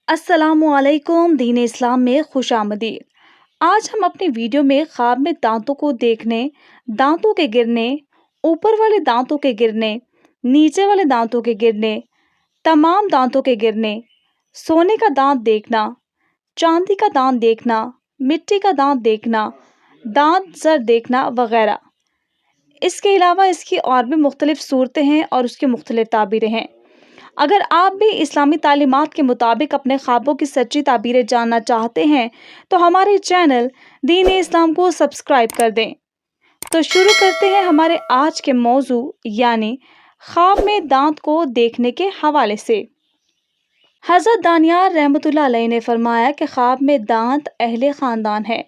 अस्सलामुअलैकुम। दीन इस्लाम में खुश आमदीद। आज हम अपनी वीडियो में ख्वाब में दांतों को देखने, दांतों के गिरने, ऊपर वाले दांतों के गिरने, नीचे वाले दांतों के गिरने, तमाम दांतों के गिरने, सोने का दांत देखना, चांदी का दांत देखना, मिट्टी का दांत देखना, दांत सर देखना वगैरह। इसके अलावा इसकी और भी मुख्तलिफ सूरतें हैं और उसकी मुख्तलिफ ताबीरें हैं। अगर आप भी इस्लामी तालीमात के मुताबिक अपने ख्वाबों की सच्ची ताबीरें जानना चाहते हैं तो हमारे चैनल दीन इस्लाम को सब्सक्राइब कर दें। तो शुरू करते हैं हमारे आज के मौजू यानी ख्वाब में दांत को देखने के हवाले से। हज़रत दानियार रहमतुल्लाह अलैह ने फरमाया कि ख्वाब में दांत अहले ख़ानदान है।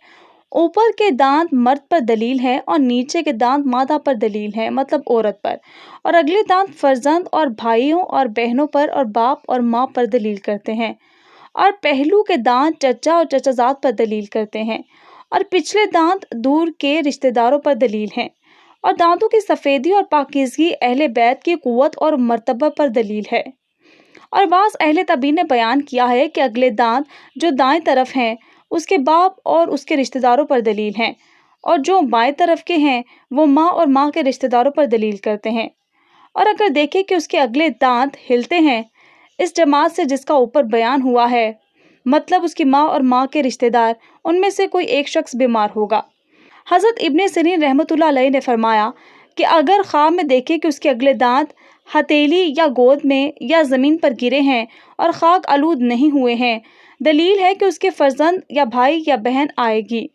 ऊपर के दांत मर्द पर दलील है और नीचे के दांत मादा पर दलील है, मतलब औरत पर, और अगले दांत फर्जंद और भाइयों और बहनों पर और बाप और माँ पर दलील करते हैं। और पहलू के दांत चचा और चचाजाद पर दलील करते हैं और पिछले दांत दूर के रिश्तेदारों पर दलील हैं। और दांतों की सफ़ेदी और पाकीज़गी अहले बैत की क़ुव्वत और मर्तबा पर दलील है। और बाज़ अहले तबीन ने बयान किया है कि अगले दांत जो दाएं तरफ हैं उसके बाप और उसके रिश्तेदारों पर दलील हैं, और जो बाएं तरफ के हैं वो माँ और माँ के रिश्तेदारों पर दलील करते हैं। और अगर देखें कि उसके अगले दांत हिलते हैं इस जमात से जिसका ऊपर बयान हुआ है, मतलब उसकी माँ और माँ के रिश्तेदार, उनमें से कोई एक शख्स बीमार होगा। हज़रत इब्ने सिरीन रहमतुल्लाह अलैह ने फरमाया कि अगर ख्वाब में देखें कि उसके अगले दांत हथेली या गोद में या ज़मीन पर गिरे हैं और खाक आलूद नहीं हुए हैं, दलील है कि उसके फर्जंद या भाई या बहन आएगी।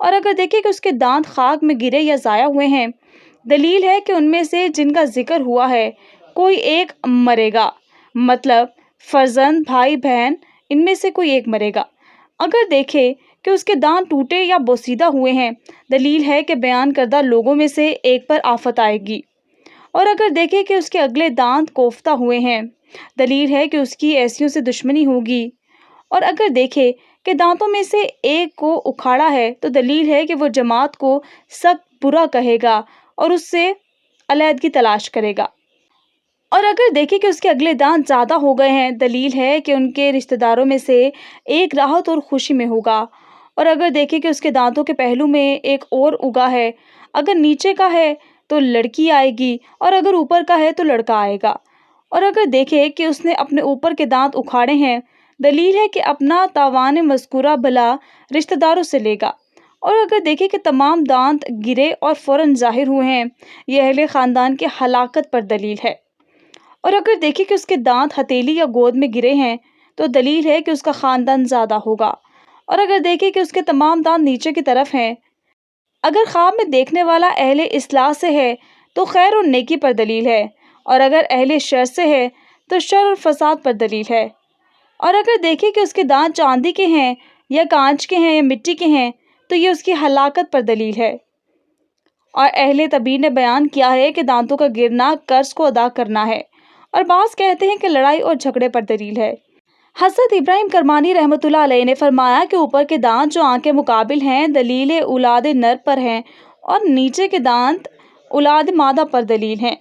और अगर देखें कि उसके दांत खाक में गिरे या ज़ाया हुए हैं, दलील है कि उनमें से जिनका जिक्र हुआ है कोई एक मरेगा, मतलब फर्जंद, भाई, बहन, इनमें से कोई एक मरेगा। अगर देखें कि उसके दांत टूटे या बोसीदा हुए हैं, दलील है कि बयान करदा लोगों में से एक पर आफत आएगी। और अगर देखें कि उसके अगले दांत कोफ्ता हुए हैं, दलील है कि उसकी ऐसियों से दुश्मनी होगी। और अगर देखें कि दांतों में से एक को उखाड़ा है तो दलील है कि वो जमात को सख्त बुरा कहेगा और उससे अलहदगी तलाश करेगा। और अगर देखें कि उसके अगले दांत ज़्यादा हो गए हैं, दलील है कि उनके रिश्तेदारों में से एक राहत और खुशी में होगा। और अगर देखें कि उसके दांतों के पहलू में एक और उगा है, अगर नीचे का है तो लड़की आएगी और अगर ऊपर का है तो लड़का आएगा। और अगर देखें कि उसने अपने ऊपर के दांत उखाड़े हैं, दलील है कि अपना तावान मज़कूरा भला रिश्तेदारों से लेगा। और अगर देखें कि तमाम दांत गिरे और फ़ौरन ज़ाहिर हुए हैं, यह अहले ख़ानदान के हलाकत पर दलील है। और अगर देखें कि उसके दांत हथेली या गोद में गिरे हैं तो दलील है कि उसका ख़ानदान ज़्यादा होगा। और अगर देखें कि उसके तमाम दांत नीचे की तरफ हैं, अगर ख्वाब में देखने वाला अहले इस्लाह से है तो खैर और नेकी पर दलील है, और अगर अहले शर से है तो शर और फसाद पर दलील है। और अगर देखें कि उसके दांत चांदी के हैं या कांच के हैं या मिट्टी के हैं तो ये उसकी हलाकत पर दलील है। और अहले तबीर ने बयान किया है कि दांतों का गिरना कर्ज को अदा करना है, और बाज़ कहते हैं कि लड़ाई और झगड़े पर दलील है। हज़रत इब्राहिम करमानी रहमतुल्लाह अलैह ने फरमाया कि ऊपर के दांत जो आंखें मुकाबिल हैं दलील औलाद नर पर हैं, और नीचे के दांत औलाद मादा पर दलील हैं।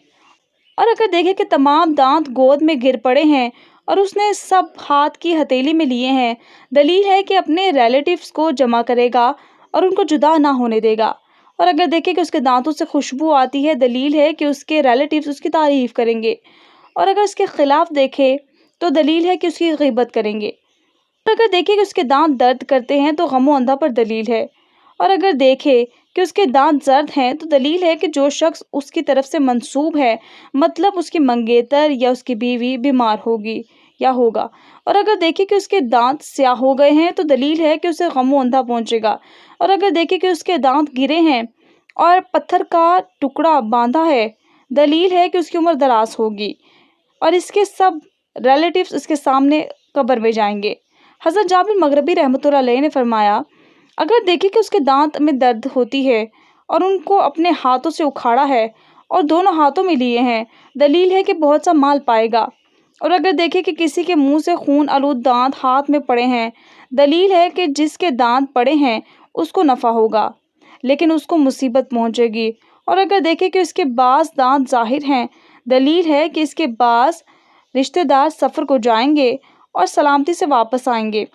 और अगर देखें कि तमाम दांत गोद में गिर पड़े हैं और उसने सब हाथ की हथेली में लिए हैं, दलील है कि अपने रिलेटिव्स को जमा करेगा और उनको जुदा ना होने देगा। और अगर देखें कि उसके दांतों से खुशबू आती है, दलील है कि उसके रिलेटिव्स उसकी तारीफ़ करेंगे। और अगर उसके ख़िलाफ़ देखें तो दलील है कि उसकी ग़ीबत करेंगे। और अगर देखें कि उसके दांत दर्द करते हैं तो गम अंधा पर दलील है। और अगर देखें कि उसके दांत जर्द हैं तो दलील है कि जो शख्स उसकी तरफ से मंसूब है, मतलब उसकी मंगेतर या उसकी बीवी, बीमार होगी या होगा। और अगर देखें कि उसके दांत स्याह हो गए हैं तो दलील है कि उसे गम अंधा पहुँचेगा। और अगर देखें कि उसके दांत गिरे हैं और पत्थर का टुकड़ा बांधा है, दलील है कि उसकी उम्र दराज होगी और इसके सब रिलेटिव्स इसके सामने कब्र में जाएंगे। हज़रत जाबिर मगरबी रहमतुल्लाह अलैह ने फरमाया, अगर देखें कि उसके दांत में दर्द होती है और उनको अपने हाथों से उखाड़ा है और दोनों हाथों में लिए हैं, दलील है कि बहुत सा माल पाएगा। और अगर देखें कि किसी के मुंह से खून आलूद दांत हाथ में पड़े हैं, दलील है कि जिसके दांत पड़े हैं उसको नफ़ा होगा, लेकिन उसको मुसीबत पहुँचेगी। और अगर देखें कि उसके बाज़ दांत ज़ाहिर हैं, दलील है कि इसके बाज़ रिश्तेदार सफ़र को जाएंगे اور سلامتی سے واپس آئیں گے۔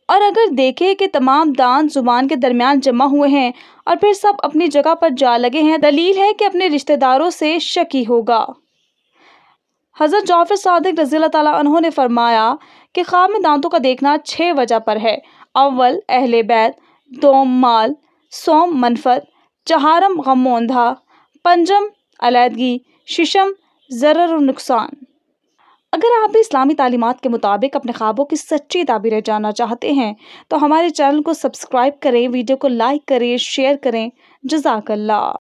اور اگر دیکھیں کہ تمام دانت زبان کے درمیان جمع ہوئے ہیں اور پھر سب اپنی جگہ پر جا لگے ہیں، دلیل ہے کہ اپنے رشتہ داروں سے شکی ہوگا۔ حضرت جعفر صادق رضی اللہ تعالیٰ عنہ نے فرمایا کہ خواب میں دانتوں کا دیکھنا 6 وجہ پر ہے۔ اول اہل بیت، دوم مال، سوم منفعت، چہارم غم و اندھا، پنجم علیحدگی، ششم ضرر و نقصان۔ اگر آپ بھی اسلامی تعلیمات کے مطابق اپنے خوابوں کی سچی تعبیریں جاننا چاہتے ہیں تو ہمارے چینل کو سبسکرائب کریں، ویڈیو کو لائک کریں، شیئر کریں۔ جزاک اللہ۔